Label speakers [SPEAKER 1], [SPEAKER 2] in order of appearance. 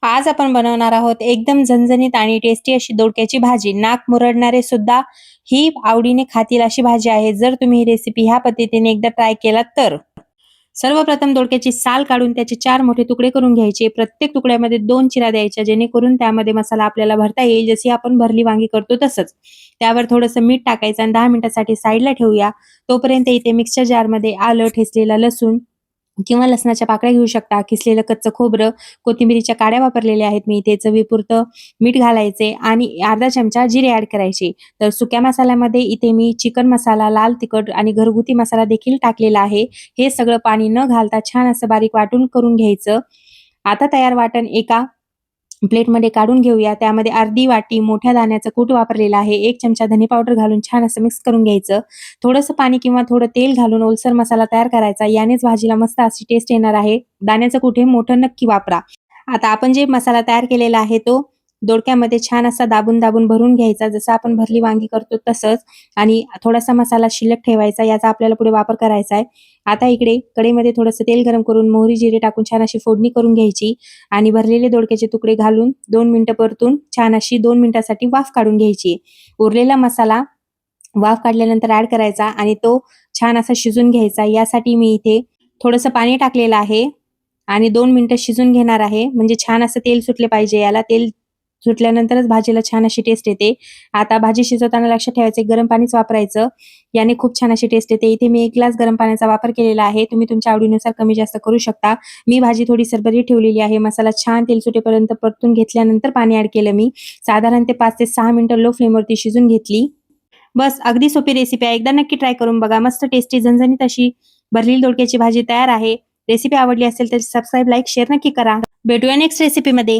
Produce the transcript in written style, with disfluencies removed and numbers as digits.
[SPEAKER 1] आज आपण बनवणार आहोत एकदम झणझणीत आणि टेस्टी अशी दोडक्याची भाजी. नाक मुरडणारे सुद्धा ही आवडीने खातील अशी भाजी आहे. जर तुम्ही ही रेसिपी ह्या पद्धतीने एकदा ट्राय केलात तर. सर्वप्रथम दोडक्याची साल काढून त्याचे 4 मोठे तुकडे करून घ्यायचे. प्रत्येक तुकड्यामध्ये 2 चिरा द्यायच्या, जेणेकरून त्यामध्ये मसाला आपल्याला भरता येईल, जशी आपण भरली वांगी करतो तसंच. त्यावर थोडंसं मीठ टाकायचं आणि 10 मिनिटांसाठी साईडला ठेवूया. तोपर्यंत इथे मिक्सर जारमध्ये आलं, ठेचलेला लसूण किंवा लसणाच्या पाकळ्या घेऊ शकता, किसलेलं कच्चं खोबरं, कोथिंबीरीच्या काड्या वापरलेल्या आहेत मी इथे. चवीपुरतं मीठ घालायचे आणि अर्धा चमचा जिरे ऍड करायचे. तर सुक्या मसाल्यामध्ये इथे मी चिकन मसाला, लाल तिखट आणि घरगुती मसाला देखील टाकलेला आहे. हे सगळं पाणी न घालता छान असं बारीक वाटून करून घ्यायचं. आता तयार वाटण एका प्लेटमध्ये काढून घेऊया. त्यामध्ये अर्धी वाटी मोठ्या दाण्याचं कूट वापरलेलं आहे. 1 चमचा धने पावडर घालून छान असं मिक्स करून घ्यायचं. थोडंसं पाणी किंवा थोडं तेल घालून ओलसर मसाला तयार करायचा. यानेच भाजीला मस्त अशी टेस्ट येणार आहे. दाण्याचं कूट हे मोठं नक्की वापरा. आता आपण जे मसाला तयार केलेला आहे तो दोडक्यामध्ये छान असा दाबून दाबून भरून घ्यायचा, जसं आपण भरली वांगी करतो तसंच. आणि थोडासा मसाला शिल्लक ठेवायचा, याचा आपल्याला पुढे वापर करायचा आहे. आता इकडे कढईमध्ये थोडंसं तेल गरम करून मोहरी जिरे टाकून छान अशी फोडणी करून घ्यायची आणि भरलेले दोडक्याचे तुकडे घालून 2 मिनिटं परतून छान अशी 2 मिनिटांसाठी वाफ काढून घ्यायची. उरलेला मसाला वाफ काढल्यानंतर ऍड करायचा आणि तो छान असा शिजून घ्यायचा. यासाठी मी इथे थोडंसं पाणी टाकलेलं आहे आणि 2 मिनिटं शिजून घेणार आहे. म्हणजे छान असं तेल सुटले पाहिजे याला. तेल सुटल्यानंतरच भाजीला छान अशी टेस्ट येते. आता भाजी शिजवताना लक्षात ठेवायचं, गरम पाणीच वापरायचं, याने खूप छान अशी टेस्ट येते. इथे मी 1 ग्लास गरम पाण्याचा वापर केलेला आहे. तुम्ही तुमच्या आवडीनुसार कमी जास्त करू शकता. मी भाजी थोडी सरबरीत ठेवलेली आहे. मसाला छान तेल सुटेपर्यंत परतून घेतल्यानंतर पाणी ऍड केलं मी. साधारण ते 5 ते 6 मिनिटं लो फ्लेमवरती शिजून घेतली. बस, अगदी सोपी रेसिपी आहे. एकदा नक्की ट्राय करून बघा. मस्त टेस्टी झणझणीत अशी भरलेली दोडक्याची भाजी तयार आहे. रेसिपी आवडली असेल तर सबस्क्राईब, लाईक, शेअर नक्की करा. भेटूया नेक्स्ट रेसिपीमध्ये.